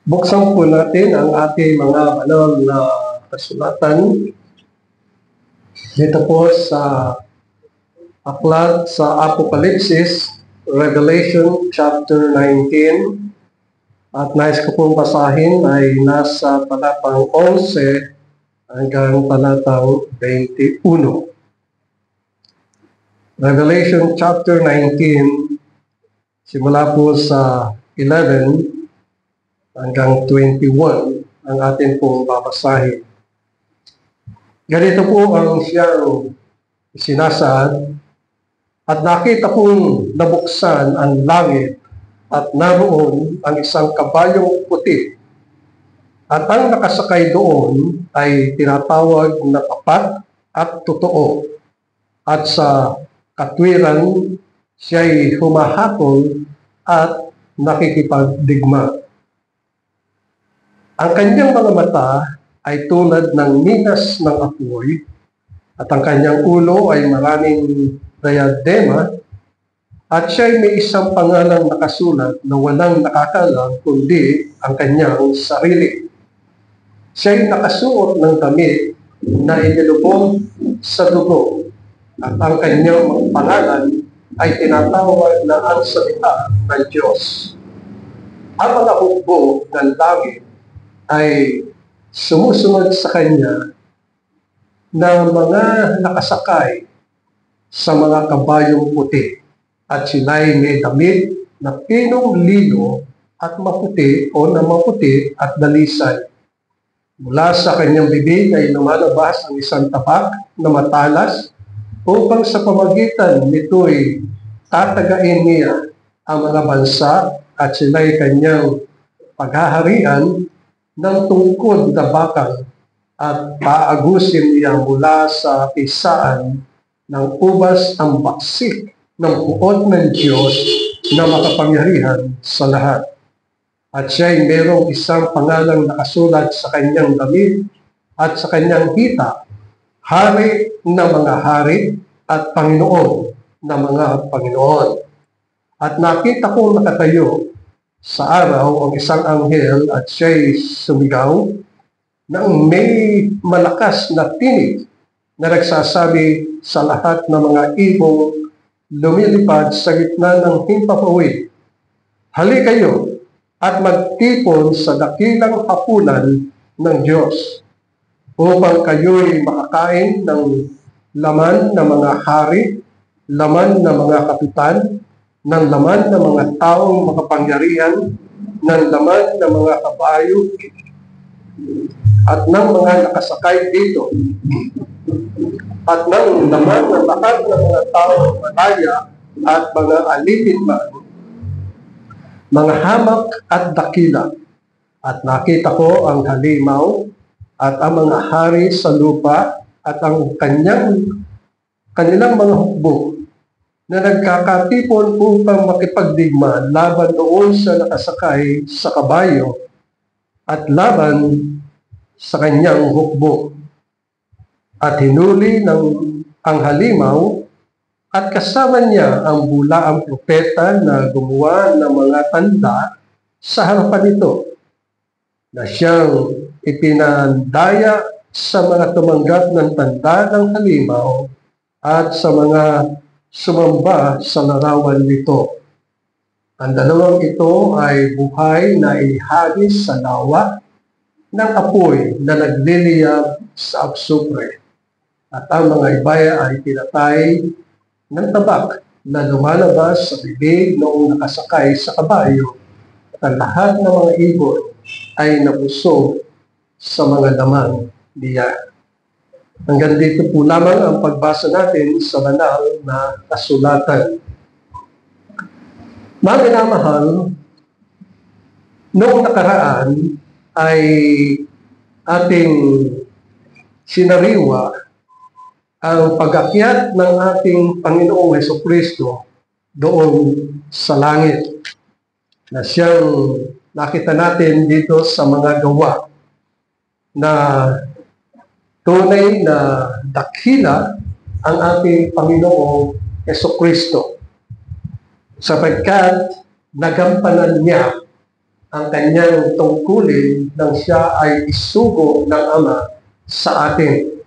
Buksan po natin ang ating mga banal na kasulatan dito po sa aklat sa Apokalipsis, Revelation chapter 19. At nais ko pong basahin ay nasa talatang 11 hanggang talatang 21. Revelation chapter 19, simula po sa 11 hanggang 21 ang atin pong babasahin. Ganito po ang siyang sinasaad, at nakita kong nabuksan ang langit at naroon ang isang kabayong puti, at ang nakasakay doon ay tinatawag na tapat at totoo, at sa katwiran siya'y humahatol at nakikipagdigma. Ang kanyang mga mata ay tulad ng minas ng apoy, at ang kanyang ulo ay maraming diadema, at siya'y may isang pangalang nakasulat na walang nakakalam kundi ang kanyang sarili. Siya'y nakasuot ng damit na inilubog sa dugo, at ang kanyang mga pangalan ay tinatawag na ang salita ng Diyos. Ang mga hukbo ng langit ay sumusunod sa kanya na mga nakasakay sa mga kabayong puti, at sila'y may damit na pinong lino at maputi o na maputi at dalisay. Mula sa kanyang bibig ay lumalabas ang isang tabak na matalas, upang sa pamagitan nito'y tatagain niya ang mga bansa, at sila'y kanyang paghaharian ng tungkod na bakal, at paagusin niya mula sa pisaan ng ubas ang baksik ng puot ng Diyos na makapangyarihan sa lahat. At siya'y merong isang pangalang nakasulat sa kanyang damit at sa kanyang hita, Hari na mga hari at Panginoon na mga Panginoon. At nakita kong nakatayo sa araw ang isang anghel, at siya'y sumigaw ng may malakas na tinig na nagsasabi sa lahat ng mga ibong lumilipad sa gitna ng himpapawid, hali kayo at magtipon sa dakilang hapunan ng Diyos, upang kayo'y makakain ng laman ng mga hari, laman ng mga kapitan, ng laman ng mga taong makapangyarihan, ng laman ng mga kabayo, at ng mga nakasakay dito, at ng laman ng lahat ng mga taong malaya at mga alipin man, mga hamak at dakila. At nakita ko ang halimaw at ang mga hari sa lupa at ang kanilang mga hukbo na nagkakatipon upang makipagdigma laban doon sa nakasakay sa kabayo at laban sa kanyang hukbo. At hinuli ng ang halimaw, at kasama niya ang bulaang propeta na gumawa ng mga tanda sa harapan nito, na siyang ipinandaya sa mga tumanggap ng tanda ng halimaw at sa mga sumamba sa larawan nito. Ang dalawang ito ay buhay na ihagis sa lawa ng apoy na nagliliyab sa agsupre, at ang mga ibaya ay pinatay ng tabak na lumalabas sa bibig noong nakasakay sa kabayo, at ang lahat ng mga ibon ay nabusog sa mga laman niya. Hanggang dito po lamang ang pagbasa natin sa banal na kasulatan. Mga minamahal, noong nakaraan ay ating sinariwa ang pag-akyat ng ating Panginoong Hesukristo doon sa langit, na siyang nakita natin dito sa mga gawa, na tunay na dakila ang ating Panginoong Hesukristo, sapagkat nagampanan niya ang kanyang tungkulin nang siya ay isugo ng Ama sa atin.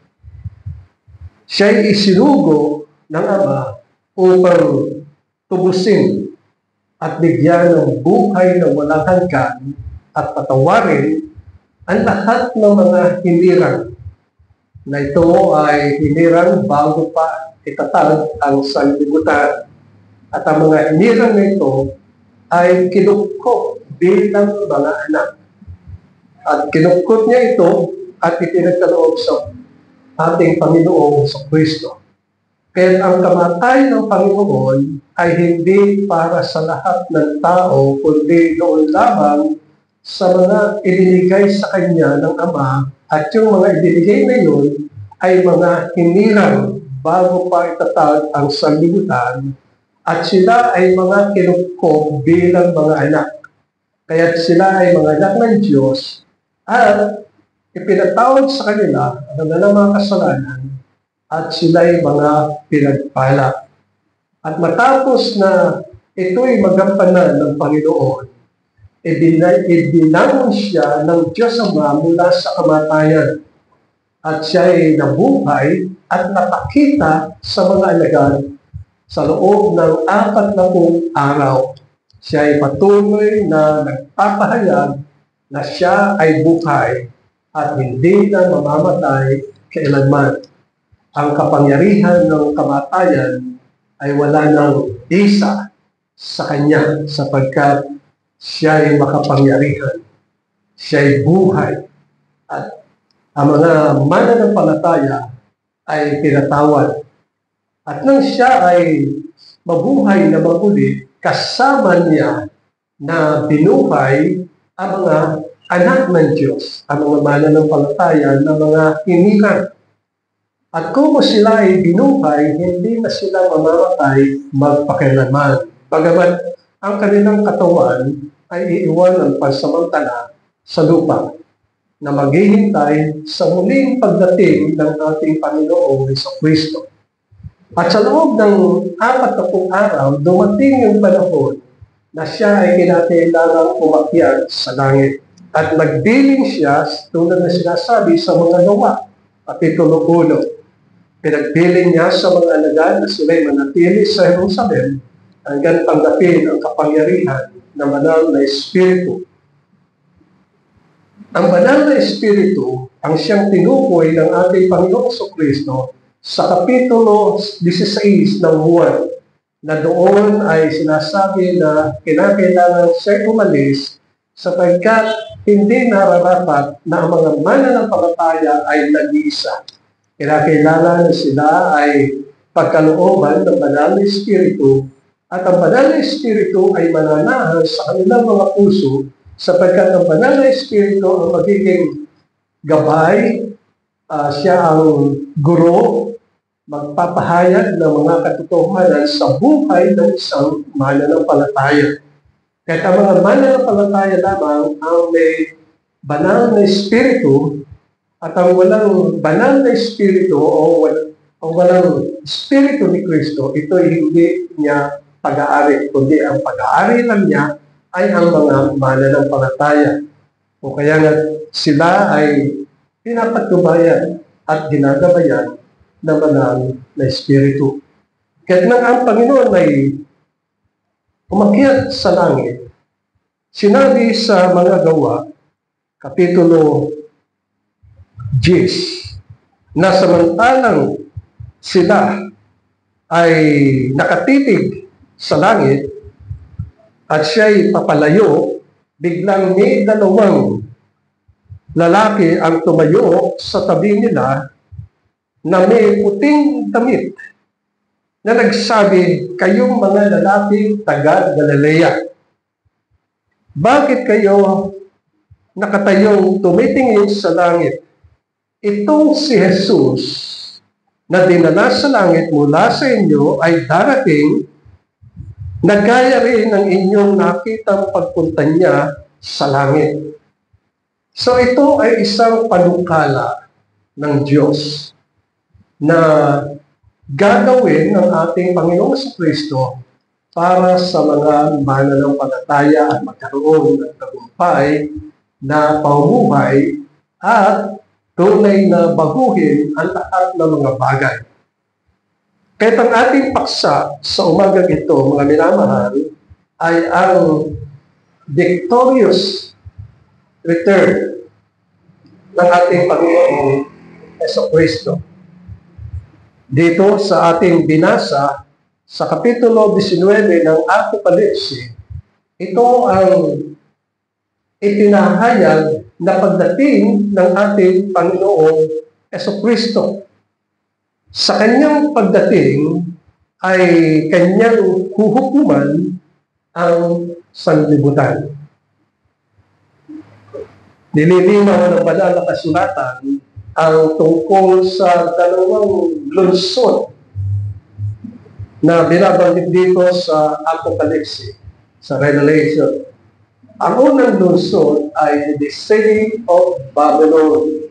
Siya ay isinugo ng Ama upang tubusin at bigyan ng buhay na walang hanggan at patawarin ang lahat ng mga hinirang na ito ay hinirang bago pa itatag ang sanlibutan. At ang mga hinirang na ito ay kinukop bilang mga anak. At kinukop niya ito at ipinagkaloob sa ating Panginoong sa Kristo. Kaya ang kamatayan ng Panginoon ay hindi para sa lahat ng tao, kundi doon lamang sa mga ibinigay sa Kanya ng Ama, at yung mga ibinigay na yun ay mga hinirang bago pa itatag ang sanlibutan, at sila ay mga kinukop bilang mga anak. Kaya sila ay mga anak ng Diyos at ipinatawad sa kanila ang mga kasalanan at sila ay mga pinagpala. At matapos na ito'y magampanan ng Panginoon, ibinangon siya ng Diyos Ama mula sa kamatayan. At siya ay nabuhay at napakita sa mga alagad sa loob ng 40 araw. Siya ay patuloy na nagpapahayag na siya ay buhay at hindi na mamamatay kailanman. Ang kapangyarihan ng kamatayan ay wala ng isa sa Kanya sapagkat siya ay makapangyarihan. Siya ay buhay at ang mga mananampalataya ay pinatawad. At nang siya ay mabuhay na maguli, kasama niya na binuhay ang mga anak ng Diyos, ang mga mananampalataya na mga hinirang. At kung sila ay binuhay, hindi na sila mamamatay magpakailanman. Bagamat ang kanilang katawan ay iiwan ng pansamantala sa lupa na maghihintay sa muling pagdating ng ating Panginoong Jesucristo. At sa loob ng 40 araw, dumating yung panahon na siya ay kinakailangang umakyat sa langit. At nagbiling siya, tulad na sinasabi sa mga Gawa, Kapitulo 1. Pinagbiling niya sa mga alagad na sila'y manatili sa Jerusalem hanggang tanggapin ang kapangyarihan ng banal na Espiritu. Ang banal na Espiritu ang siyang tinukoy ng ating Panginoong Jesucristo sa Kapitulo 16 ng Juan, na doon ay sinasabi na kinakailangan siya umalis sapagkat hindi nararapat na ang mga mananampalataya ay nag-iisa. Kinakailangan na sila ay pagkalooban ng banal na Espiritu, at ang banal na Espiritu ay mananahas sa kanilang mga puso sapagkat ang banal na Espiritu ang magiging gabay, siya ang guro, magpapahayag ng mga katotohanan sa buhay ng isang mananampalataya. Kahit ang mga mananampalataya lamang ang may banal na Espiritu, at ang walang banal na Espiritu o walang Espiritu ni Kristo, ito ay hindi niya pag-aari, kundi ang pag-aari lang niya ay ang mga mananampalataya. O kaya nga sila ay pinapatubayan at ginagabayan ng banal na Espiritu. Kahit nang ang Panginoon ay umakyat sa langit, sinabi sa mga Gawa, Kapitulo 10, na samantalang sila ay nakatitig sa langit at siya'y papalayo, biglang may 2 lalaki ang tumayo sa tabi nila na may puting damit na nagsabi, "Kayong mga lalaking taga Galilea, bakit kayo nakatayong tumitingin sa langit? Itong si Jesus na dinala sa langit mula sa inyo ay darating na gaya rin ng inyong nakitang pagpunta niya sa langit." So ito ay isang panukala ng Diyos na gagawin ng ating Panginoong Kristo para sa mga mananampalataya at magkaroon ng tagumpay na pamumuhay at tunay na baguhin ang lahat ng mga bagay. Kahit ang ating paksa sa umagang ito, mga minamahal, ay ang victorious return ng ating Panginoong Jesucristo. Dito sa ating binasa, sa Kapitulo 19 ng Apokalipsi, ito ang itinahayag na pagdating ng ating Panginoong Jesucristo. Sa kanyang pagdating ay kanyang huhukuman ang sanlibutan. Nililinaw ng banal na kasulatan ang tungkol sa dalawang lungsod na binabanggit dito sa Apocalypse, sa Revelation. Ang unang lungsod ay the city of Babylon.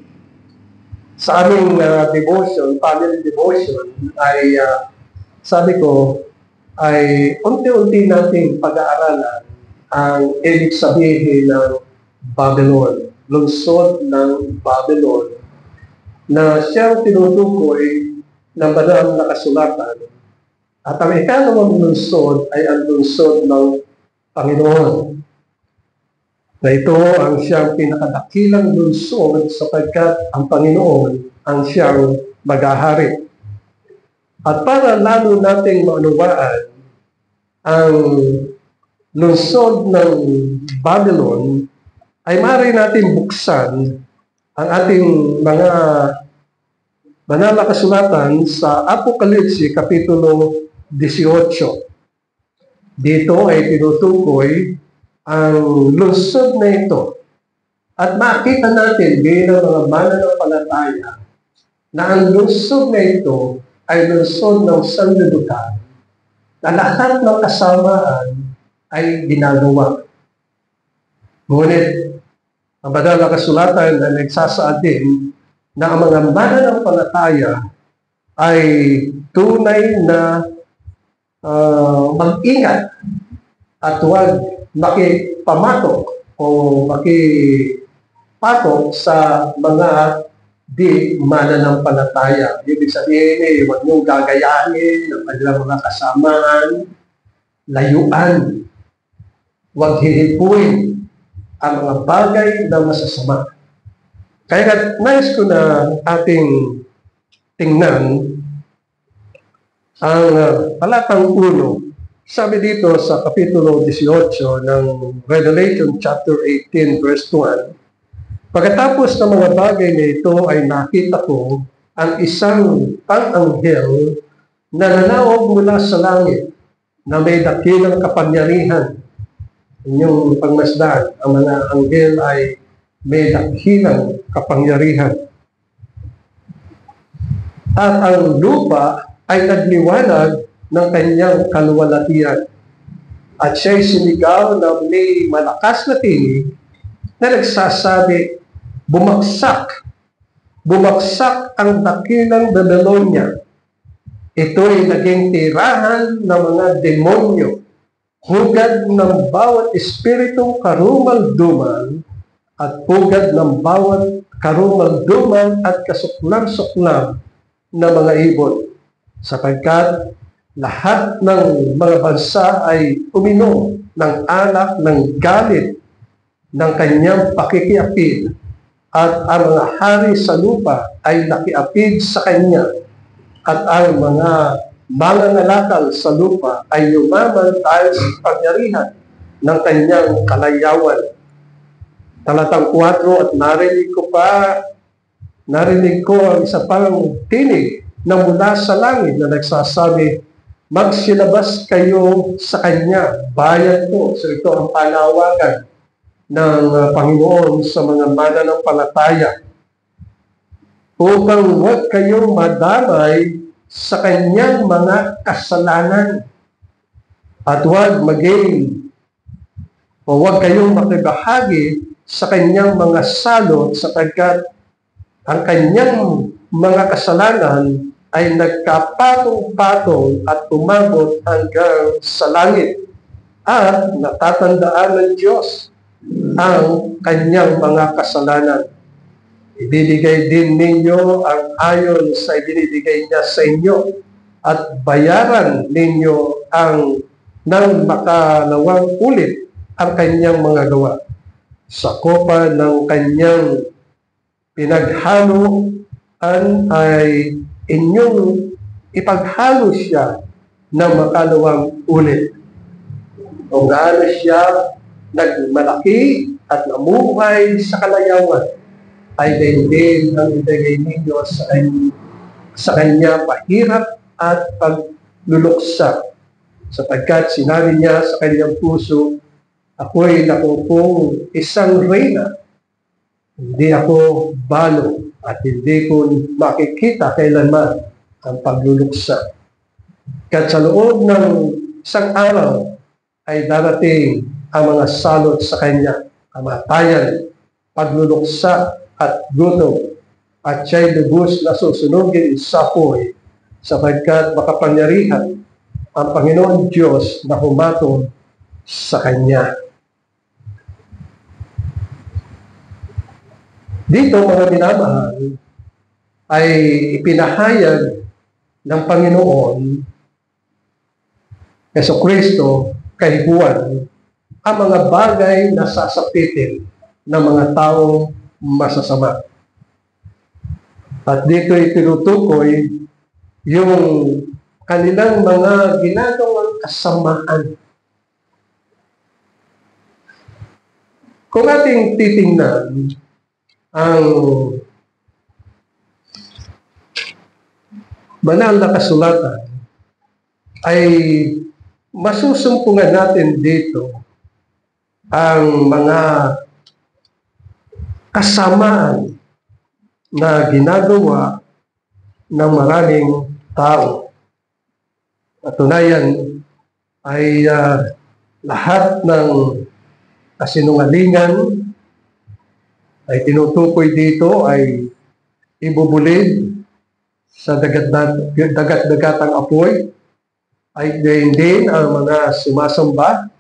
Sa aming devotion, family devotion, ay sabi ko, ay unti-unti nating pag-aaralan ang ibig sabihin ng Babylon, lungsod ng Babylon, na siyang tinutukoy ng banal na kasulatan. At ang ikalawang lungsod ay ang lungsod ng Panginoon. Na ito ang siyang pinakadakilang lungsod sapagkat ang Panginoon ang siyang maghahari. At para lalo nating maunawaan ang lungsod ng Babylon, ay maaari natin buksan ang ating mga banal na kasulatan sa Apokalipsi Kapitulo 18. Dito ay tinutukoy ang lungsod na ito. At makita natin bilang mga mananampalataya na ang lungsod na ito ay lungsod ng sanlibutan na lahat ng kasamaan ay ginagawa. Ngunit, ang banal na kasulatan ay nagsasaad din na ang mga mananampalataya ay tunay na mag-ingat at huwag makipamatok o makipatok sa mga di mananampalataya. Ibig sabihin huwag niyong gagayahin ng kanilang mga kasamaan, layuan, huwag hihipuin ang mga bagay na masasama. Kaya nais ko na ating tingnan ang talatang 1. Sabi dito sa Kapitulo 18 ng Revelation chapter 18 verse 1, pagkatapos ng mga bagay na ito ay nakita ko ang isang pang-anghel na nanawag mula sa langit na may dakilang kapangyarihan. Inyong pagmasdan, ang mga anghel ay may dakilang kapangyarihan. At ang lupa ay nagliwanag ng kanyang kaluwalhatian. At siya'y sumigaw na may malakas na tinig na nagsasabi, bumagsak ang dakilang Babylonia. Ito'y naging tirahan ng mga demonyo, hugad ng bawat espiritong karumal-dumal at hugad ng bawat karumal-dumal at kasuklam-suklam na mga ibon, sapagkat lahat ng mga bansa ay uminom ng alak ng galit ng kanyang pakikiapid, at ang mga hari sa lupa ay nakiapid sa kanya, at ang mga mangangalakal sa lupa ay yumaman dahil sa pangyarihan ng kanyang kalayawan. Talatang 4, at narinig ko ang isa pang tinig na mula sa langit na nagsasabi, magsilabas kayo sa kanya, bayan ko. So ito ang panawagan ng Panginoon sa mga mananampalataya, upang huwag kayong madamay sa kanyang mga kasalanan at huwag kayong makibahagi sa kanyang mga salot, sapagkat ang kanyang mga kasalanan ay nagkapatong-patong at umabot hanggang sa langit at natatandaan ng Diyos ang kanyang mga kasalanan. Ibibigay din ninyo ang ayon sa ibinibigay niya sa inyo at bayaran ninyo ang ng makalawang ulit ang kanyang mga gawa. Sa kopa ng kanyang pinaghaluan ay inyong ipaghalo siya ng makalawang ulit. Kung gaano siya nagmalaki at namuhay sa kalayawan, ay din ang ibigay ninyo sa kanya pahirap at pagluluksa. Sapagkat sinabi niya sa kanyang puso, ako'y nakupong isang reyna, hindi ako balo at hindi ko makikita kailanman ang pagluluksa. Kat sa loob ng isang araw ay darating ang mga salot sa kanya, kamatayan, pagluluksa at gutom, at siya'y lubos na susunugin sa apoy, sapagkat makapangyarihan ang Panginoon Diyos na humatol sa kanya. Dito, mga minamahal, ay ipinahayag ng Panginoon Jesucristo kay Juan ang mga bagay na sasapitin ng mga taong masasama. At dito itinutukoy yung kanilang mga ginagawang kasamaan. Kung ating titingnan ang banal na kasulatan, ay masusumpungan natin dito ang mga kasamaan na ginagawa ng maraming tao. Patunayan ay lahat ng kasinungalingan ay tinutukoy dito ay ibubulid sa dagat-dagatang apoy, ay gayon din ang mga sumasamba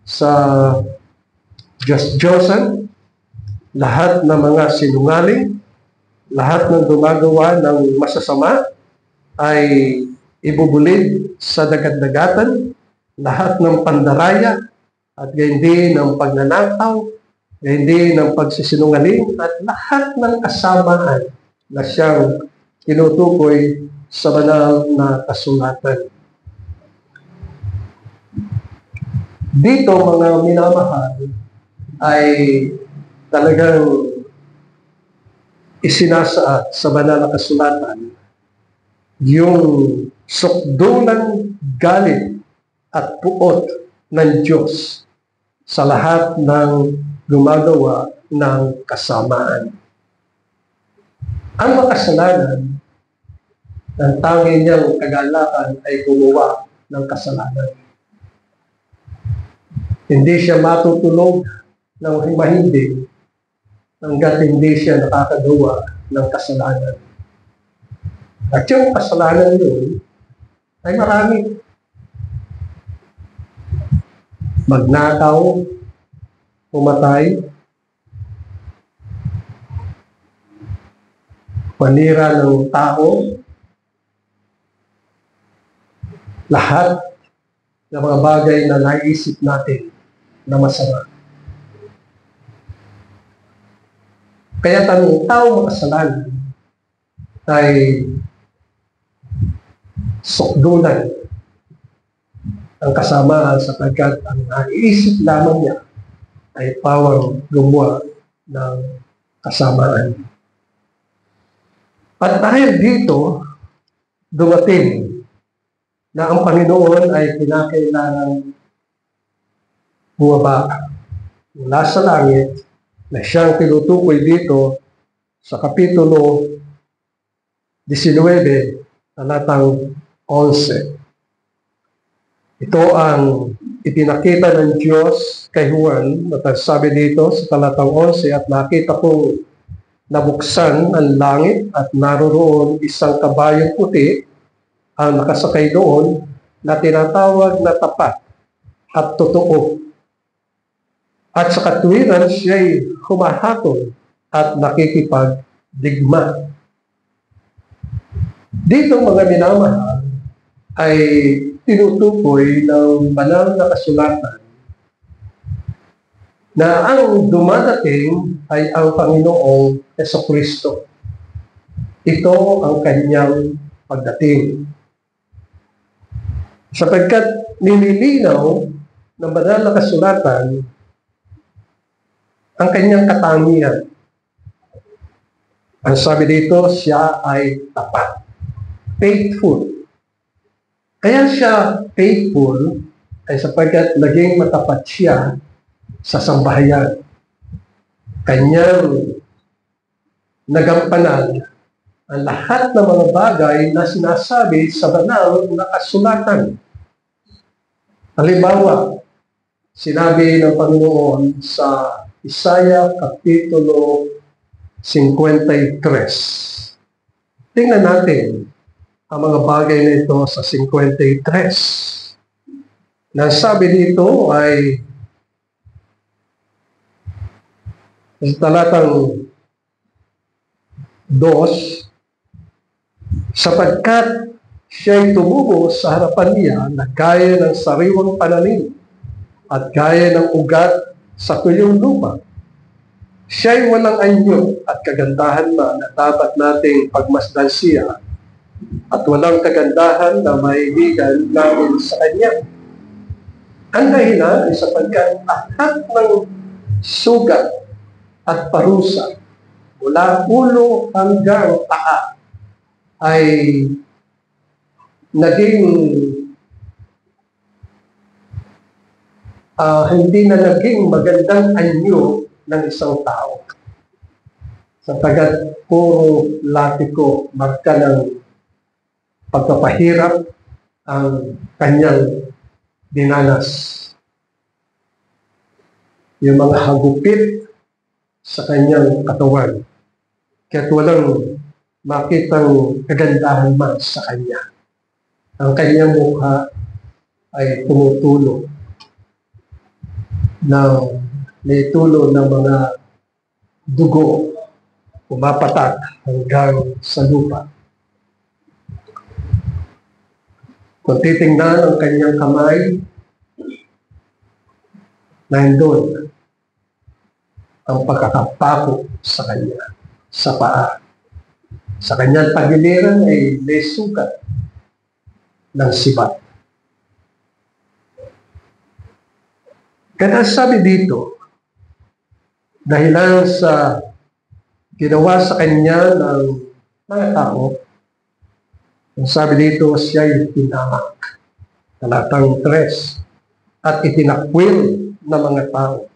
sa Diyos-Diyosan, lahat ng mga sinungaling, lahat ng gumagawa ng masasama ay ibubulid sa dagat-dagatan, lahat ng pandaraya at gayon din ng pagnanakaw, gayon din ng pagsisinungaling at lahat ng kasamaan na siyang tinutukoy sa banal na kasulatan. Dito, mga minamahal, ay talagang isinasaad sa banal na kasulatan yung sukdulang galit at puot ng Diyos sa lahat ng gumagawa ng kasamaan. Ang makasalanan, ang tanging niyang kagalakan ay gumawa ng kasalanan. Hindi siya matutulog ng mahimbing hanggat hindi siya nakakagawa ng kasalanan. At yung kasalanan yun ay marami. Magnakaw, pumatay, manira ng tao, lahat ng mga bagay na naisip natin na masama. Kaya ang tao makasalanan ay sukdulan ang kasamaan sapagkat ang naiisip lamang niya ay pawang gumawa ng kasamaan. At dahil dito, dumating na ang Panginoon ay kinakailangan bumaba mula sa langit na siyang tinutukoy dito sa Kapitulo 19, talatang 11. Ito ang ipinakita ng Diyos kay Juan, at sabi dito sa talatang 11, at nakita kong Nabuksan ang langit at naroroon isang kabayong puti ang nakasakay doon na tinatawag na tapat at totoo. At sa katwiran siya'y humahatol at nakikipagdigma. Dito mga minamahal ay tinutukoy ng banal na kasulatan na ang dumadating ay ang Panginoong Jesucristo. Ito ang kanyang pagdating. Sapagkat nililinaw ng banal na kasulatan ang kanyang katangian. Ang sabi dito, siya ay tapat. Faithful. Kaya siya faithful ay sapagkat naging matapat siya sa sambahayan. Kanyang nagampanan ang lahat ng mga bagay na sinasabi sa banal na kasulatan. Halimbawa, sinabi ng Panginoon sa Isaiah Kapitulo 53. Tingnan natin ang mga bagay na ito sa 53. Na sabi dito ay sa talatang 2, sapagkat siya'y tumubo sa harapan niya na gaya ng sariwang pananim at gaya ng ugat sa tuyong lupa. Siya'y walang anyo at kagandahan na dapat nating pagmasdan siya at walang kagandahan na maibigan namin sa kanya. Ang dahilan ay sapagkat lahat ng sugat at parusa mula ulo hanggang paa ay naging hindi na naging magandang anyo ng isang tao. Sapagkat puro latiko, marka ng pagpapahirap ang kanyang dinanas. Yung mga hagupit sa kanyang katawan. Kaya't walang makitang kagandahan man sa kanya. Ang kanyang mukha ay tumutulo may tulo ng mga dugo pumapatak hanggang sa lupa. Kung titingnan ang kanyang kamay, nandun ang pagkakapako sa kanya, sa paa. Sa kanyang tagiliran ay may sugat ng sibat. Kaya sabi dito, dahilan sa ginawa sa kanya ng mga tao, ang sabi dito, siya'y tinamak. Talatang 3. At itinakwil ng mga tao.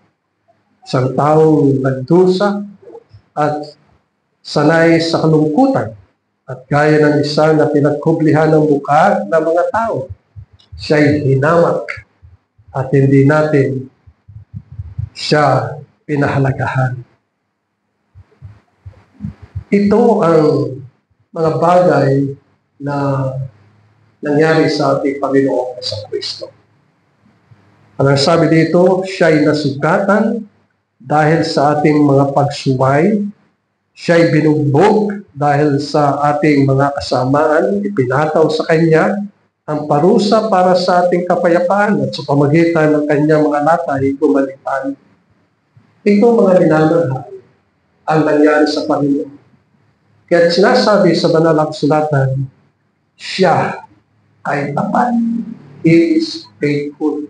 Isang taong nagdusa at sanay sa kalungkutan at gaya ng isa na pinagkublihan ng mukha ng mga tao. Siya'y hinamak at hindi natin siya pinahalagahan. Ito ang mga bagay na nangyari sa ating Panginoong Jesucristo. Ang sabi dito, siya'y nasugatan dahil sa ating mga pagsuway, siya'y binugbog dahil sa ating mga kasamaan, ipinataw sa Kanya ang parusa para sa ating kapayapaan at sa pamagitan ng Kanyang mga latay gumaling. Ito mga minamahal ang nangyari sa Panginoon. Kaya sinasabi sa banal na kasulatan, siya ay tapat. He is faithful.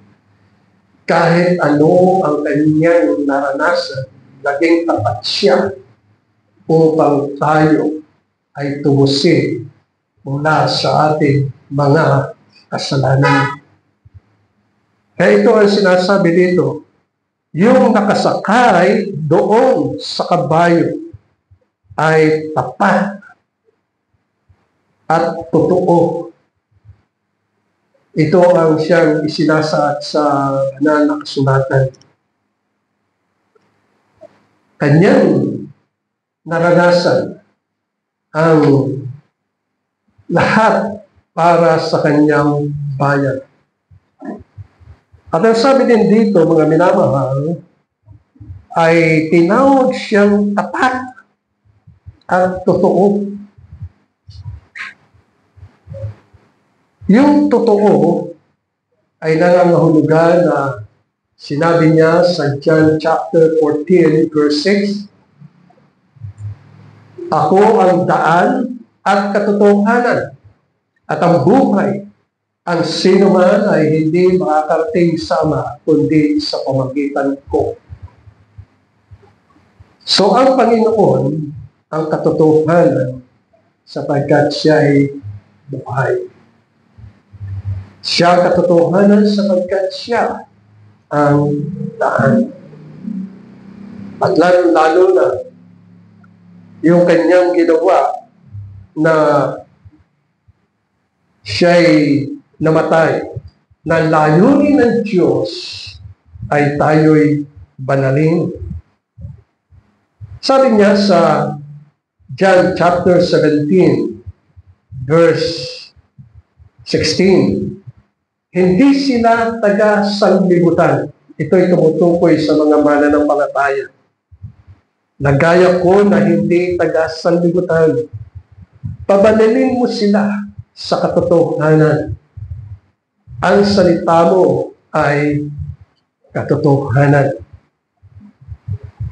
Kahit ano ang kanyang naranasan, naging tapat siya upang tayo ay tumusin mula sa ating mga kasalanan. Kaya ito ang sinasabi dito, yung nakasakay doon sa kabayo ay tapat at totoo. Ito ang siyang isinasaad sa banal na kasulatan. Kanyang naranasan ang lahat para sa kanyang bayan. At ang sabi din dito, mga minamahal, ay tinawag siyang tapat at totoo. Yung totoo ay nangangahulugan na sinabi niya sa John chapter 14 verse 6, "Ako ang daan at katotohanan at ang buhay. Ang sino man ay hindi makakarating sa Ama kundi sa pamamagitan ko." So ang Panginoon ang katotohanan sapagkat siya ay buhay. Siya ang katotohanan sapagkat siya ang daan. At lalo na yung kanyang ginawa na siya'y namatay, na layunin ng Diyos ay tayo'y banalin. Sabi niya sa John chapter 17, verse 16, "Hindi sila taga-sanglibutan." Ito'y tumutukoy sa mga mananampalataya. "Nagaya ko na hindi taga-sanglibutan. Pabanalin mo sila sa katotohanan. Ang salita mo ay katotohanan."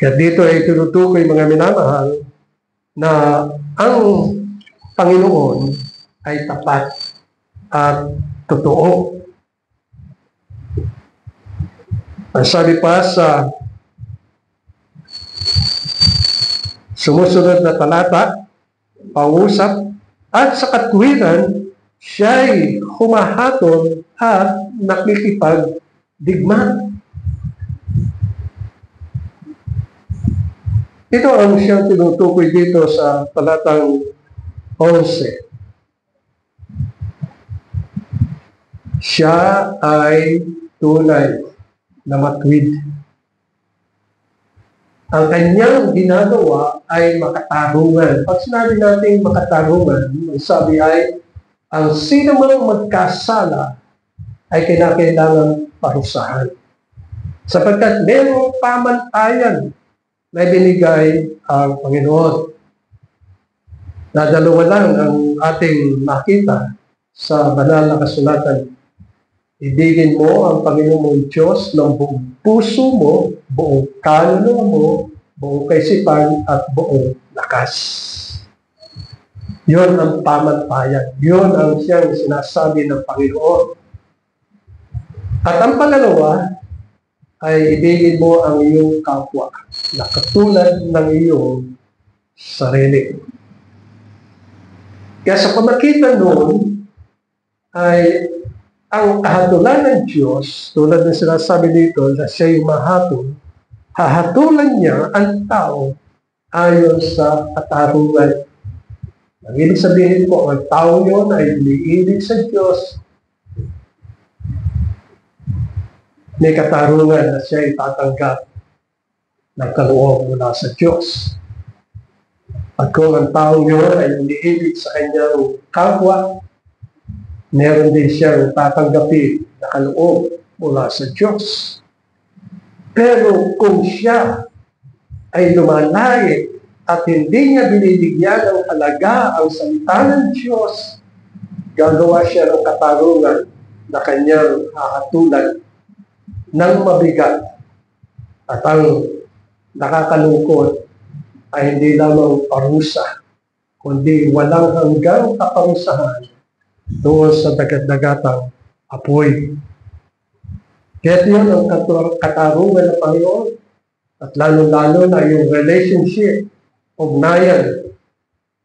Kaya dito ay tinutukoy, mga minamahal, na ang Panginoon ay tapat at totoo. Ang sabi pa sa sumusunod na talata, pangusap, "At sa katwiran, siya'y humahatol at nakikipagdigma." Ito ang siyang tinutukoy dito sa talatang 11. Siya ay tunay na matuwid. Ang kanyang ginagawa ay makatarungan. Pag sinabi natin makatarungan, ang sabi ay, ang sino man magkasala ay kinakailangan parusahan. Sapagkat mayroong pamantayan na binigay ang Panginoon. Dalawa lang ang ating makita sa banal na kasulatan. Ibigin mo ang Panginoon mong Diyos ng buong puso mo, buong kaluluwa mo, buong kaisipan, at buong lakas. Yun ang pamantayan. Yun ang siyang sinasabi ng Panginoon. At ang pangalawa ay ibigin mo ang iyong kapwa na katulad ng iyong sarili. Kaya sa pamagitan noon ay ang kahatulan ng Diyos, tulad ng sinasabi dito na siya'y mahatol, hahatulan niya ang tao ayon sa katarungan. Ang ibig sabihin po, ang tao yun ay umiibig sa Diyos, may katarungan na siya itatanggap ng kaloob mula sa Diyos. At kung ang taong yun ay umiibig sa kanyang kapwa, meron din siyang tatanggapin na kaloob mula sa Diyos. Pero kung siya ay lumalait at hindi niya binibigyan ng halaga ang salita ng Diyos, gagawa siya ng katarungan na kanyang hahatulan ng mabigat. At ang nakakalungkot ay hindi lamang parusa, kundi walang hanggang kaparusahan doon sa dagat-dagatang apoy. Kaya yun ang katarungan ng Panginoon. At lalo-lalo na yung relationship, ugnayan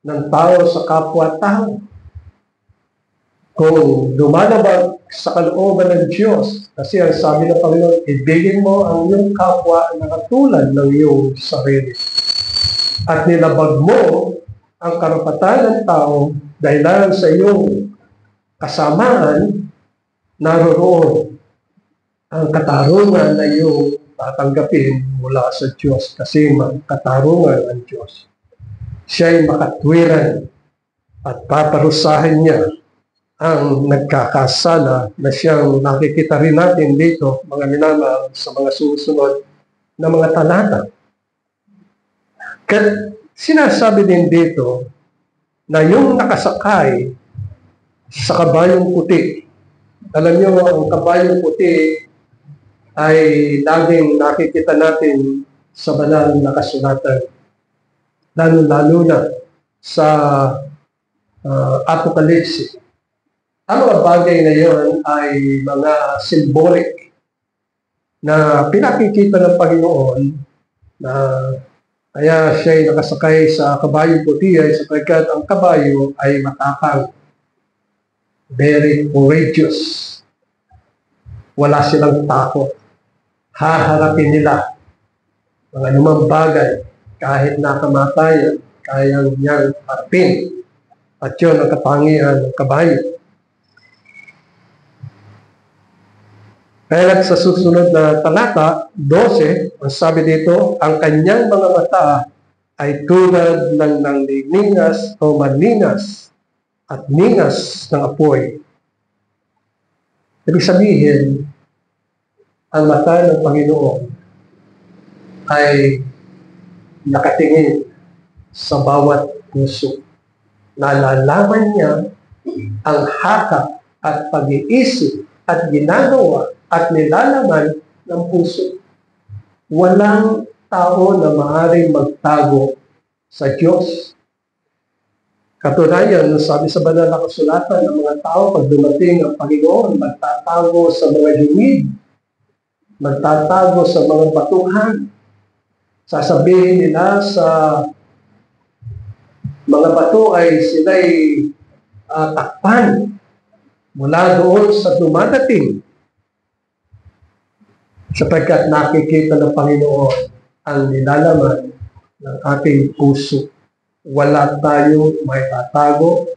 ng tao sa kapwa-tao. Kung lumalabag sa kalooban ng Diyos, kasi ang sabi ng Panginoon, ibigin mo ang iyong kapwa na katulad ng iyong sarili. At nilabag mo ang karapatan ng tao dahil sa iyong kasamaan, naroroon ang katarungan na iyong tatanggapin mula sa Diyos kasi katarungan ang Diyos. siya'y makatwiran at paparusahan niya ang nagkakasala na siyang nakikita rin natin dito, mga minamahal, sa mga susunod na mga talata. Sinasabi din dito na yung nakasakay sa kabayong puti, alam niyo, ang kabayong puti ay laging nakikita natin sa banal na kasulatan, lalo-lalo na sa Apokalipsis. Ang mga bagay na yon ay mga symbolic na pinakikita ng Panginoon na kaya siya'y nakasakay sa kabayong puti ay sapagkat ang kabayo ay matakang, very courageous. Wala silang takot. Haharapin nila mga anumang bagay kahit nakamatayan, kayang niyang harapin. At yun ang katangian ng kabayo. Kaya sa susunod na talata, 12, ang sabi dito, ang kanyang mga mata ay tulad ng ningas o maninas at ningas ng apoy. Ibig sabihin, ang mata ng Panginoon ay nakatingin sa bawat puso. Nalalaman niya ang haka at pag-iisip at ginagawa at nilalaman ng puso. Walang tao na maaaring magtago sa Diyos. Katunayan, sabi sa banal na kasulatan ng mga tao, pag dumating ang Panginoon, magtatago sa mga yungib, magtatago sa mga batuhan. Sasabihin nila sa mga bato ay sila'y takpan mula doon sa dumadating, sapagkat nakikita ng Panginoon ang nilalaman ng ating puso. Wala tayong may tatago,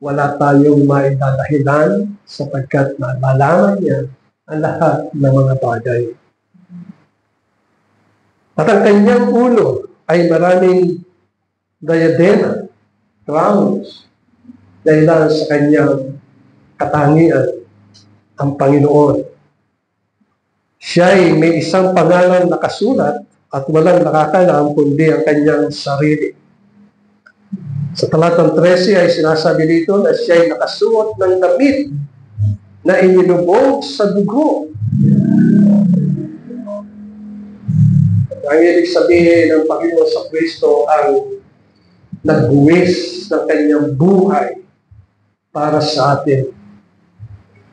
wala tayong may dadahilan, sapagkat nalalaman niya ang lahat ng mga bagay. At ang kanyang ulo ay maraming diadema, crowns, dahil sa kanyang katangian, ang Panginoon. Siya'y may isang pangalan nakasulat at walang nakakalam kundi ang kanyang sarili. Sa talatang 13 ay sinasabi dito na siya'y nakasuot ng damit na inilubog sa dugo. Ang ibig sabihin ng Panginoon sa Kristo ang nagbuwis ng kanyang buhay para sa atin.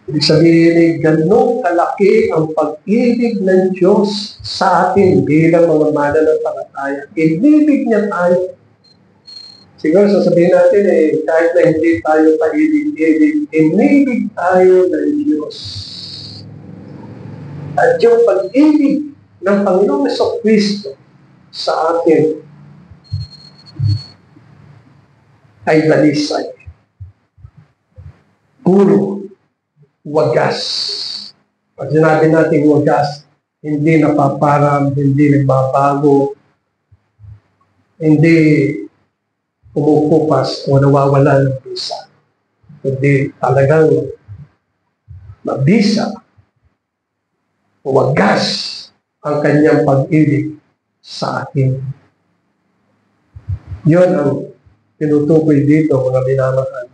Ibig sabihin ay ganun kalaki ang pag-ibig ng Diyos sa atin bilang mga mananampalataya. Inibig niya tayo. Siguro sasabihin natin kahit na hindi tayo paibig-ibig, inibig tayo ng Diyos. At yung pag-ibig ng Panginoong Kristo sa atin ay dalisay. Puro wagas. Pag sinabi natin wagas, hindi napaparang, hindi nagbabago, hindi pumupupas o nawawala ng bisa. Hindi talagang mabisa o wagas ang kanyang pag-ibig sa atin. Yun ang tinutukoy dito, mga minamahal.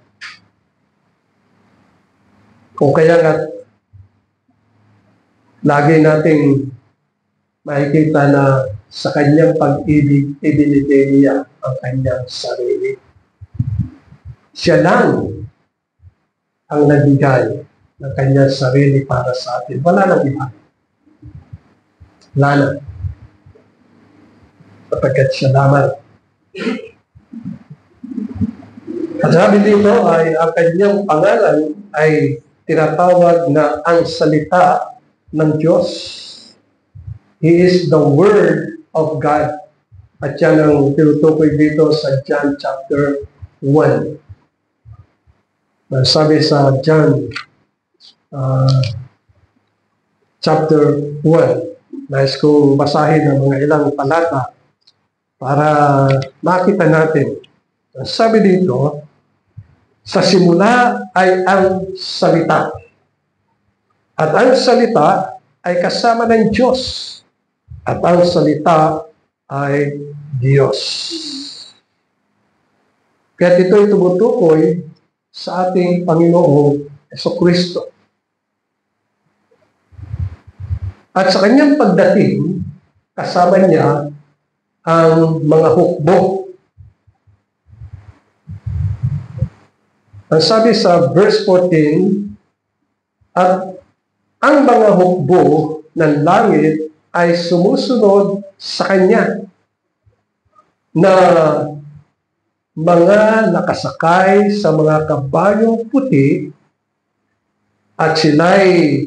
Kung kaya nga, lagi nating makikita na sa kanyang pag-ibig, ibinigay niya ang kanyang sarili. Siya lang ang nagbigay ng kanyang sarili para sa atin. Wala nang iba. Wala na. Sapagkat siya lamang. At sabi dito ay ang kanyang pangalan ay tinatawag na ang salita ng Diyos. He is the Word of God. At yan ang tinutukoy dito sa John chapter 1. Sabi sa John chapter 1. Nais kong basahin ang mga ilang talata para makita natin Sabi dito, sa simula ay ang salita. At ang salita ay kasama ng Diyos. At ang salita ay Diyos. Kaya ito'y tumutukoy sa ating Panginoong Jesucristo. At sa kanyang pagdating, kasama niya ang mga hukbo. Ang sabi sa verse 14, at ang mga hukbo ng langit ay sumusunod sa kanya na mga nakasakay sa mga kabayong puti at sila'y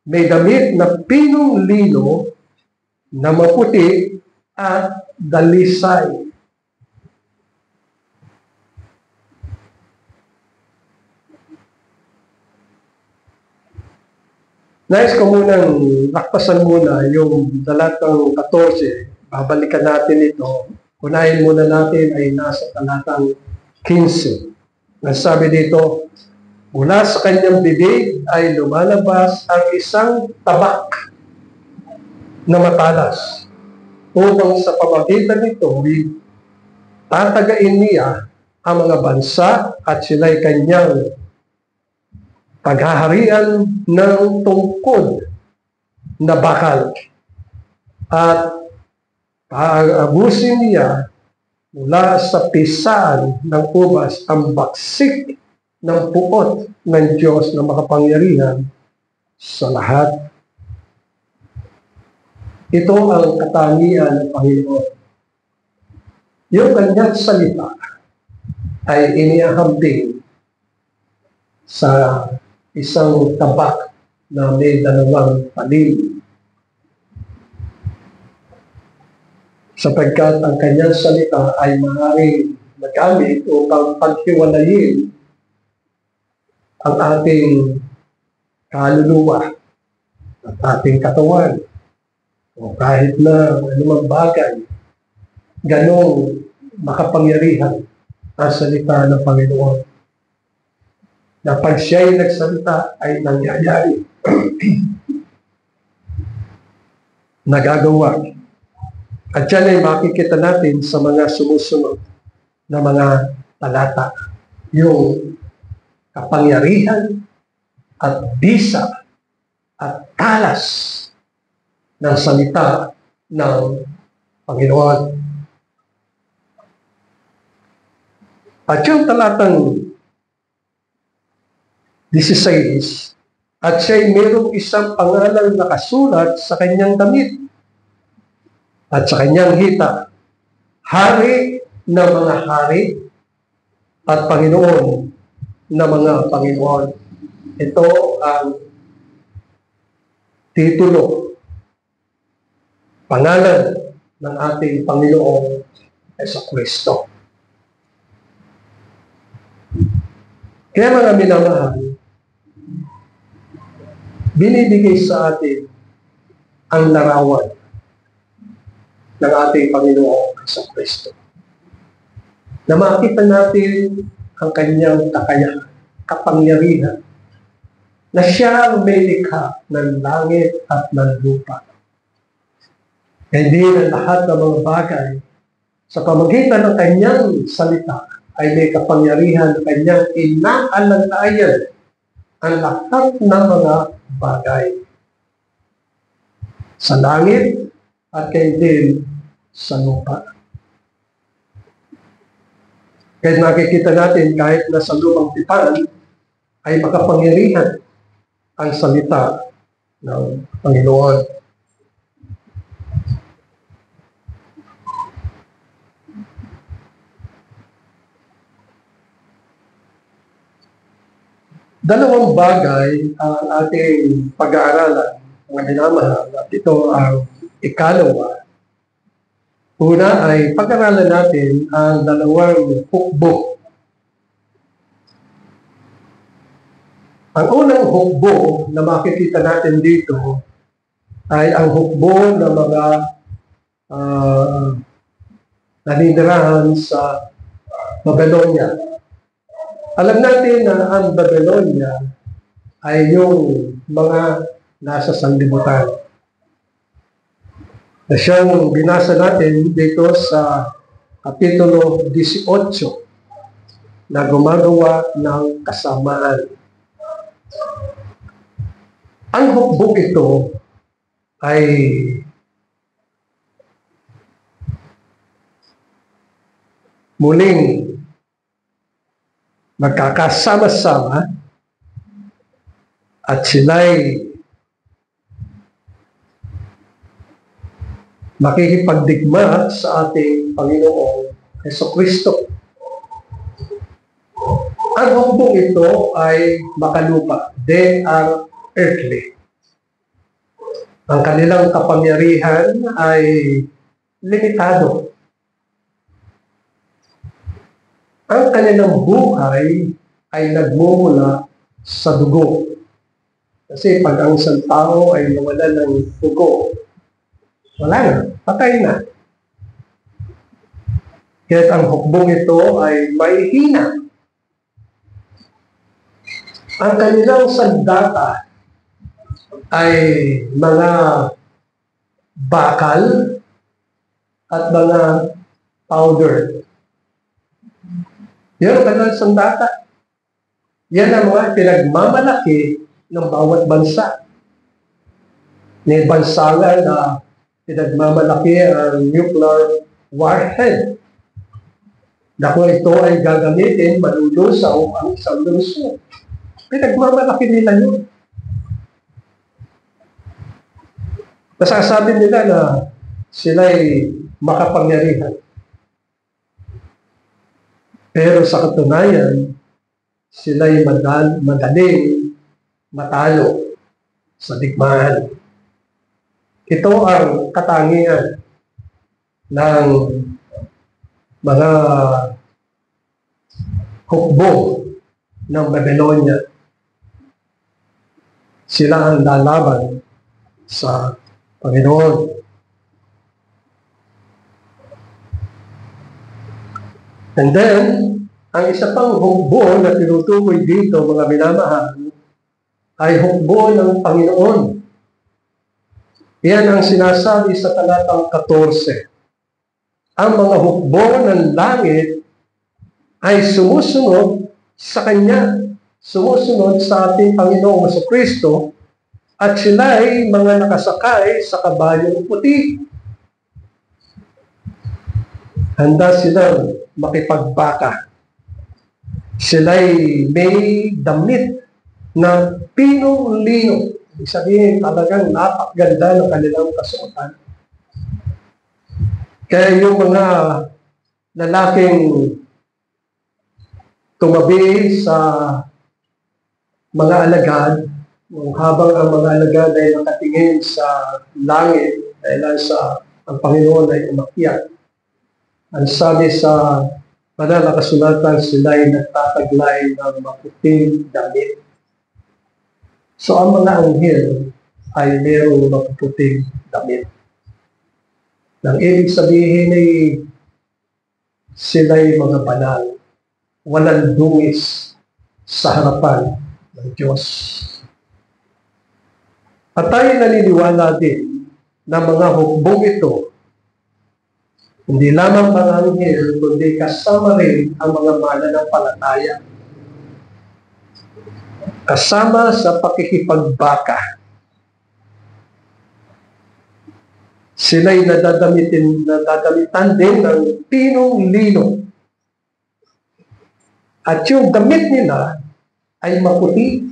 may damit na pinong lino na maputi at dalisay. Nais ko munang lakpasan muna yung talatang 14. Babalikan natin ito. Unahin muna natin ay nasa talatang 15. Nasabi dito, mula sa kanyang bibig ay lumalabas ang isang tabak na matalas upang sa pamagitan nito tatagain niya ang mga bansa at sila'y kanyang paghaharian ng tungkod na bakal at paabusin niya mula sa pisaan ng ubas ang baksik ng puot ng Diyos na makapangyarihan sa lahat. Ito ang katangian ng Panginoon. Yung kanyang salita ay iniahambing sa isang tabak na may dalawang talim. Sapagkat ang kanyang salita ay maaaring magamit upang paghiwalayin ang ating kaluluwa at ating katawan o kahit na anumang bagay, ganong makapangyarihan ang salita ng Panginoon. Na pag siya'y nagsalita ay nangyayari. Nagagawa. At yan ay makikita natin sa mga sumusunod na mga talata. Yung kapangyarihan at bisa at talas ng salita ng Panginoon. At yung talatang 16, at siya'y mayroong isang pangalang nakasulat sa kanyang damit at sa kanyang hita, Hari na mga hari at Panginoon na mga Panginoon. Ito ang titulo, pangalan ng ating Panginoong Jesucristo. Kaya mga minamahal, binibigay sa atin ang larawan ng ating Panginoong Jesucristo. Na makita natin ang kanyang kakayahan, kapangyarihan, na siya ang may likha ng langit at ng lupa. Hindi na lahat ng mga bagay sa pamagitan ng kanyang salita ay may kapangyarihan, kanyang inaalalayan ang lahat ng mga bagay sa langit at kaya din sa lupa. Kaya makikita natin kahit na sa lumang tipan ay makapangyarihan ang salita ng Panginoon. Dalawang bagay ang ating pag-aaralan, mga minamahal, at ito ang ikalawa. Una ay pag-aaralan natin ang dalawang hukbo. Ang unang hukbo na makikita natin dito ay ang hukbo ng mga naninirahan sa Babylonia. Alam natin na ang Babylonia ay yung mga nasa sanlibutan. Na siyang binasa natin dito sa Kapitulo 18 na gumagawa ng kasamaan. Ang hukbong ito ay muling magkakasama-sama at sila'y makikipagdigma sa ating Panginoong Jesucristo. Ang hukbong ito ay makalupa. They are earthly. Ang kanilang kapangyarihan ay limitado. Ang kanilang buhay ay nagmumula sa dugo. Kasi pag ang isang tao ay nawala ng dugo, wala na, patay na. Kaya't ang hukbong ito ay may hina. Ang kanilang sandata ay mga bakal at mga powder. Yan ang kanilang sandata. Yan ang mga pinagmamalaki ng bawat bansa. May bansa na pinagmamalaki ang nuclear warhead. Na kung ito ay gagamitin, malulusaw ang isang lungsod. Pinagmamalaki nila yun. Nasasabi nila na sila'y makapangyarihan. Pero sa katunayan, sila'y madaling matalo sa digmaan. Ito ang katangian ng mga hukbo ng Babylonia. Sila ang lalaban sa Panginoon. And then, ang isa pang hukbo na tinutukoy dito, mga minamahal, ay hukbo ng Panginoon. Yan ang sinasabi sa talatang 14. Ang mga hukbo ng langit ay sumusunod sa Kanya, sumusunod sa ating Panginoong Jesucristo, at sila ay mga nakasakay sa kabayong puti. Handa silang makipagbaka. Sila'y may damit na pinong-lino. Ibig sabihin, talagang napakaganda ng kanilang kasuotan. Kaya yung mga lalaking tumabi sa mga alagad, habang ang mga alagad ay nakatingin sa langit, dahil sa ang Panginoon ay umakyat. Ang sabi sa banal na kasulatan, sila ay nagtataglay ng maputing damit. So ang mga anghel ay mayroong maputing damit. Nang ibig sabihin ay sila ay mga banal, walang dungis sa harapan ng Diyos. At tayo naniniwala din na mga hukbong ito, hindi lamang mga anghel, kundi kasama rin ang mga mananampalataya. Kasama sa pakikipagbaka. Sila'y nadadamitan din ng pinong-lino. At yung damit nila ay maputi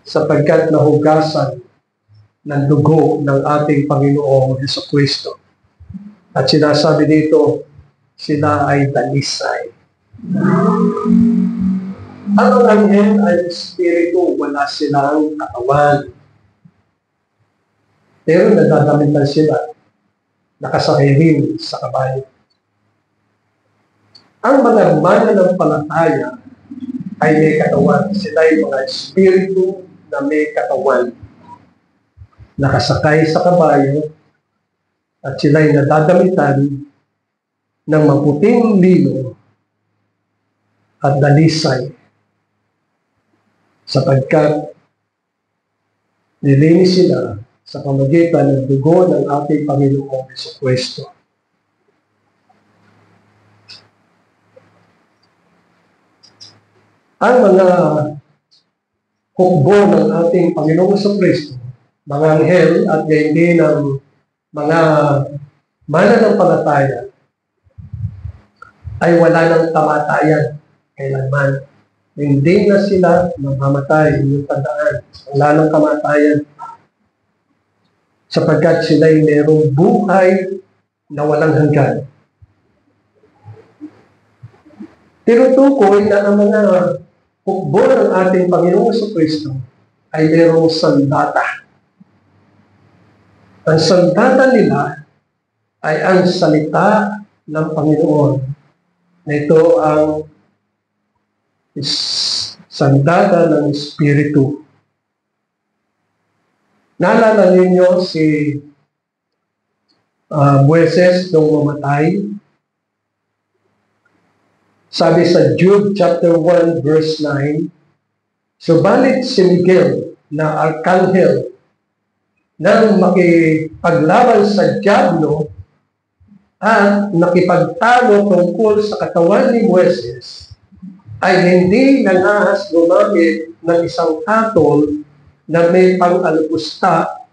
sapagkat nahugasan ng dugo ng ating Panginoong Jesucristo. At sinasabi dito, sila ay dalisay. Ang anghel ay espiritu, wala silang katawan. Pero nadadamitan sila, nakasakay din sa kabayo. Ang mga mananampalataya ay may katawan. Sila ay mga espiritu na may katawan. Nakasakay sa kabayo at sila ay nadadamitan ng maputing lino at dalisay, sapagkat nilinis sila sa pamagitan ng dugo ng ating Panginoong Jesucristo. Ang mga hukbo ng ating Panginoong Jesucristo, mga anghel at gayon din ng mga mananampalataya, ay wala ng kamatayan kailanman. Hindi na sila mamamatay, yung tandaan. Wala ng kamatayan. Sapagkat sila'y mayroong buhay na walang hanggan. Tinutukoy na ang mga hukbo ng ating Panginoong Jesucristo ay mayroong sandata. Ang sandata nila ay ang salita ng Panginoon. Na ito ang sandata ng Espiritu. Naalala ninyo si Moises nung mamatay? Sabi sa Jude chapter 1 verse 9, subalit si Miguel na arkanghel nang makipaglaban sa dyablo at nakipagtalo tungkol sa katawan ni Moises, ay hindi nangahas gumamit ng isang hatol na may pang-alupusta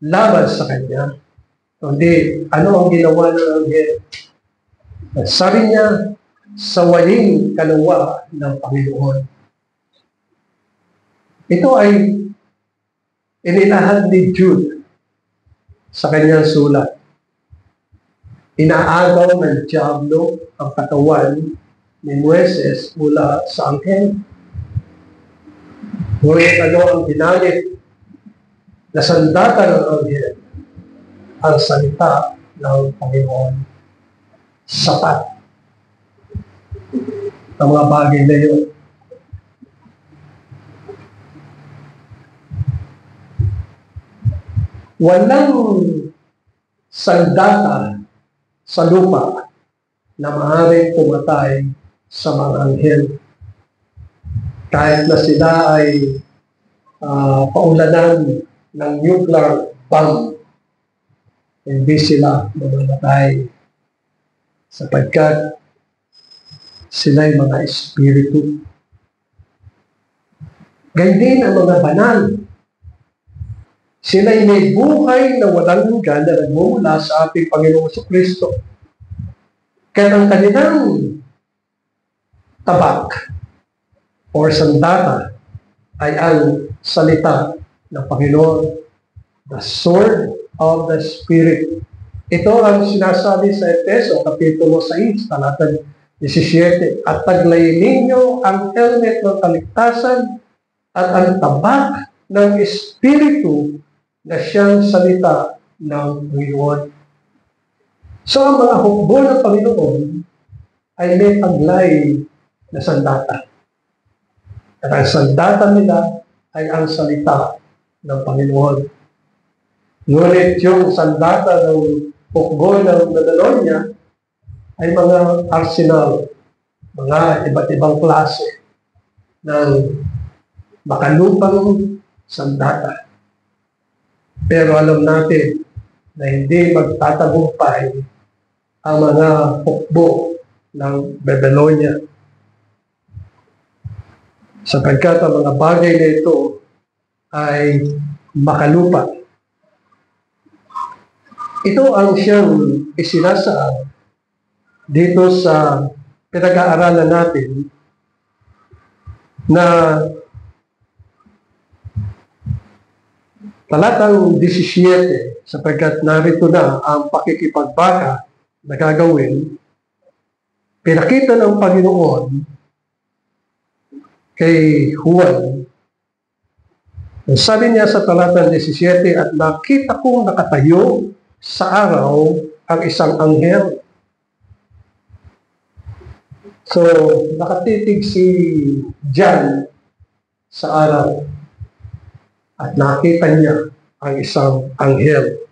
laban sa kanya. Kundi, ano ang ginawa ng anghel? Sabi niya, sawayin kanawa ng Panginoon. Ito ay inilahad ni Jude sa kanyang sulat. Inaagaw ng dyablo ang katawan ni Moises mula sa anghel. Ngunit ano ang ginamit na sandata ng anghel? Ang salita ng Panginoon. Sapat. Ang mga bagay na yun. Walang sandata sa lupa na maaaring pumatay sa mga anghel. Kahit na sila ay paulanan ng nuclear bomb, hindi sila mamamatay sapagkat sila ay mga espiritu. Ganyan din ang mga banal. Sila ay may buhay na walang hanggan na nagmumula sa ating Panginoong Jesucristo. Kaya ang kanilang tabak or sandata ay ang salita ng Panginoon, the sword of the Spirit. Ito ang sinasabi sa Efeso, Kapitulo 6, talata 17. At taglay ninyo ang helmet ng kaligtasan at ang tabak ng Espiritu na siyang salita ng Panginoon. So, ang mga hukbo ng Panginoon ay may taglay na sandata. At ang sandata nila ay ang salita ng Panginoon. Ngunit yung sandata ng hukbo ng Babylonia ay mga arsenal, mga iba't ibang klase ng makalupang sandata. Pero alam natin na hindi magtatagumpay ang mga hukbo ng Babylonia. Sapagkat ang mga bagay na ito ay makalupa. Ito ang siyang isinasaad dito sa pinag-aaralan natin na talatang 17, sapagkat narito na ang pakikipagbaka na gagawin, pinakita ng Panginoon kay Juan. Sabi niya sa talatang 17, at nakita kong nakatayo sa araw ang isang anghel. So, nakatitig si John sa araw at nakita niya ang isang anghel.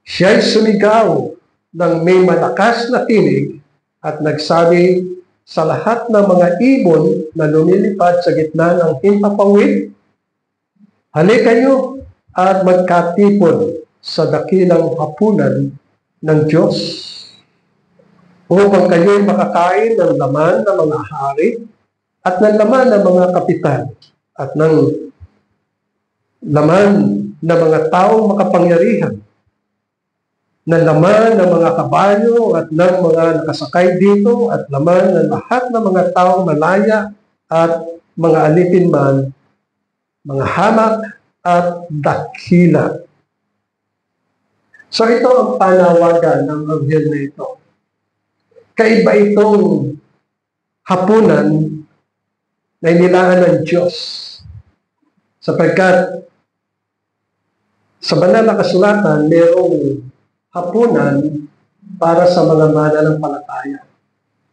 Siya'y sumigaw ng may malakas na tinig at nagsabi sa lahat ng mga ibon na lumilipad sa gitna ng himpapawid, halika kayo at magkatipon sa dakilang hapunan ng Diyos upang kayo'y makakain ng laman ng mga hari at ng laman ng mga kapitan at ng laman ng mga taong makapangyarihan, ng laman ng mga kabayo at ng mga nakasakay dito at laman ng lahat ng mga taong malaya at mga alipin man, mga hamak at dakila. So ito ang panawagan ng anghel na ito. Kaiba itong hapunan na inilaan ng Diyos sapagkat sa banal na kasulatan mayroong hapunan para sa mga mananampalataya.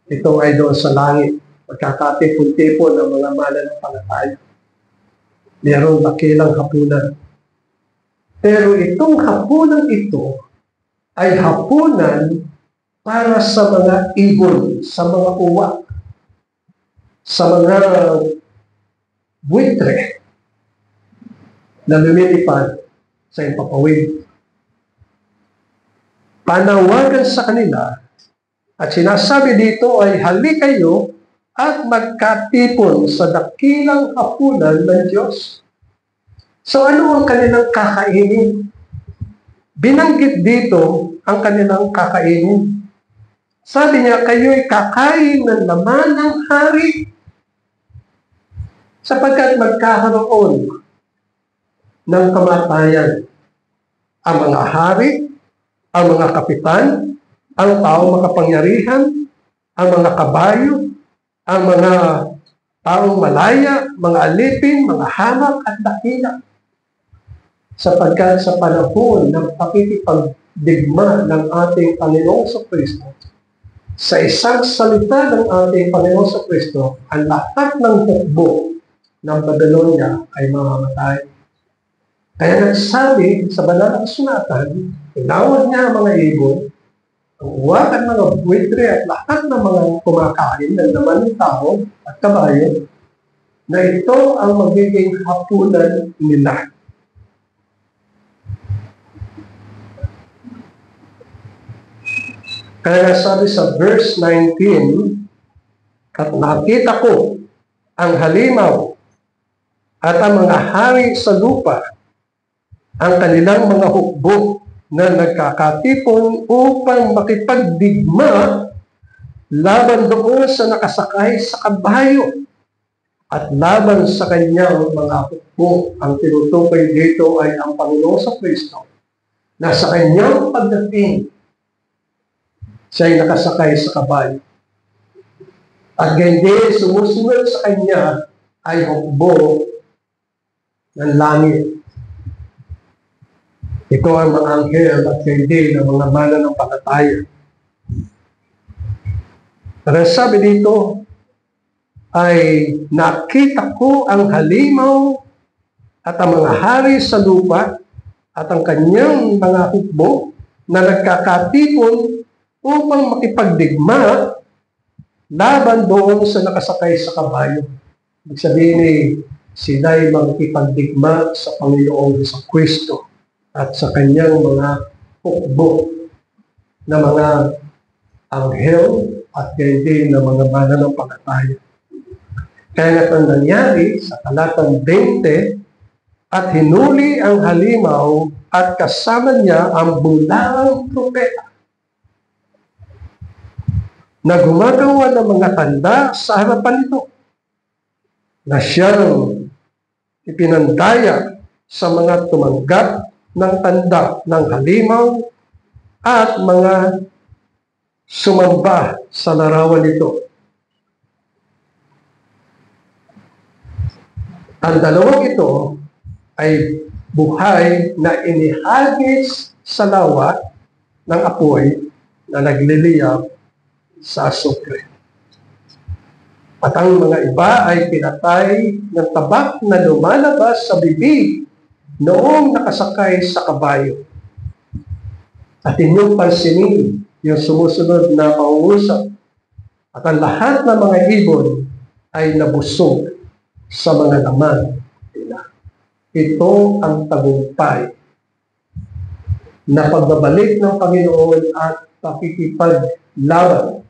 Ito ay doon sa langit. Magkakatipon-tipon ng mga mananampalataya. Mayroong dakilang hapunan. Pero itong hapunan ito ay hapunan para sa mga ibon, sa mga uwak, sa mga buitre na lumilipad sa impapawid. Panawagan sa kanila at sinasabi dito ay halika kayo at magkatipon sa dakilang hapunan ng Diyos. So ano ang kanilang kakainin? Binanggit dito ang kanilang kakainin. Sabi niya, kayo'y kakain ng laman ng hari sapagkat magkakaroon ng kamatayan ang mga hari, ang mga kapitan, ang taong makapangyarihan, ang mga kabayo, ang mga taong malaya, mga alipin, mga hamak at dakila. Sapagkat sa panahon ng pakikipagdigma ng ating Panginoong Kristo, sa isang salita ng ating Panginoong Kristo, ang lahat ng hukbo ng Babylonia ay mamamatay. Kaya nagsabi sa banal na kasulatan, tinawag niya ang mga ibon, ang uwak at mga buitre at lahat ng mga kumakain ng laman ng tao at kabayo, na ito ang magiging hapunan nila. Kaya sabi sa verse 19, at nakita ko ang halimaw at ang mga hari sa lupa, ang kanilang mga hukbo na nagkakatipon upang makipagdigma laban doon sa nakasakay sa kabayo at laban sa kanyang mga hukbo. Ang tinutukoy dito ay ang Panginoon sa Kristo na sa kanyang pagdating siya ay nakasakay sa kabayo. At ganyan sumusunod sa kanya ay hukbo ng langit. Ito ang mga anghel at hindi ng mga mananampalataya. Pero sabi dito ay nakita ko ang halimaw at ang mga hari sa lupa at ang kanyang mga hukbo na nagkakatipon upang makipagdigma laban doon sa nakasakay sa kabayo. Ibig sabihin ay sila'y makipagdigma sa Panginoong Kristo at sa kanyang mga hukbo na mga anghel at hindi na mga mananampalataya. Kaya nga ang nangyari sa talatang 20, at hinuli ang halimaw at kasama niya ang bulang propeta na gumagawa ng mga tanda sa harapan nito, na siyang ipinandaya sa mga tumanggap ng tanda ng halimaw at mga sumamba sa larawan nito. Ang dalawang ito ay buhay na inihagis sa lawa ng apoy na nagliliyab sa asupre. At ang mga iba ay pinatay ng tabak na lumalabas sa bibig noong nakasakay sa kabayo. At inyong pansinin yung sumusunod na pangungusap. At ang lahat ng mga ibon ay nabusog sa mga laman nila. Ito ang tagumpay na pagbabalik ng Panginoon at pakikipaglaban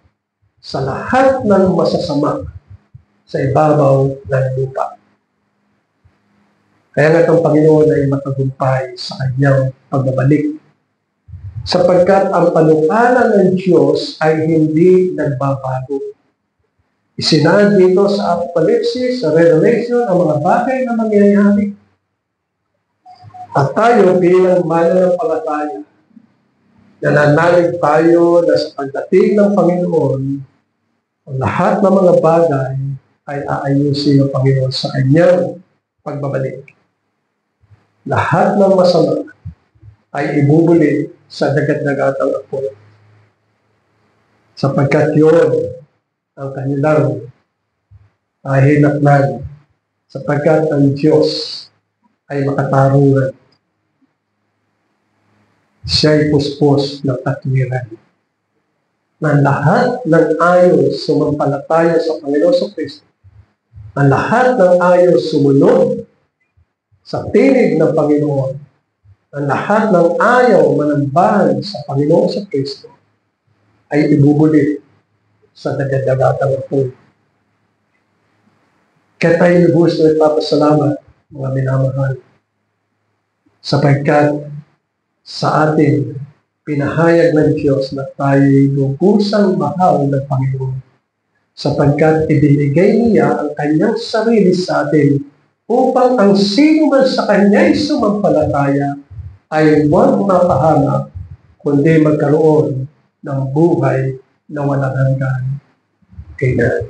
sa lahat ng masasama sa ibabaw ng lupa. Kaya nga itong Panginoon ay matagumpay sa kanyang pagbabalik. Sapagkat ang panukala ng Diyos ay hindi nagbabago. Isinaan dito sa Apocalypse, sa Revelation, ang mga bagay na mangyayari. At tayo bilang mananampalataya, nananalig tayo na sa pagdating ng Panginoon, ang lahat ng mga bagay ay aayusin ng Panginoon sa kanyang pagbabalik. Lahat ng masama ay ibubuli sa dagat-dagatang apoy. Sapagkat yun ang kanilang hinatnan. Sapagkat ang Diyos ay makatarungan. Siya'y puspos ng katwiran. Na lahat ng ayaw sumampalataya sa Panginoon sa Kristo, ang lahat ng ayaw sumunod sa tinig ng Panginoon, ang lahat ng ayaw manambahan sa Panginoon sa Kristo, ay ibubuli sa dagat-dagatang apoy. Kaya tayo lubos na nagpapasalamat, mga minamahal, sapagkat sa atin, pinahayag ng Diyos na tayo'y lubusang mahal ng Panginoon, sapagkat ibinigay niya ang kanyang sarili sa atin upang ang sino man sa kanya'y sumampalataya ay huwag mapahamak, kundi magkaroon ng buhay na walang hanggan. Amen.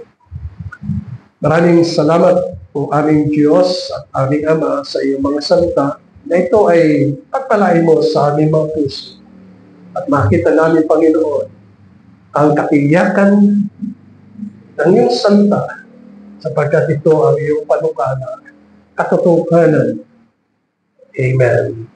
Maraming salamat po aming Diyos at aming Ama sa iyong mga salita na ito ay pagpalain mo sa aming mga puso at makita namin, Panginoon, ang katiyakan ng iyong salita sapagkat ito ang iyong panukala, katotohanan. Amen.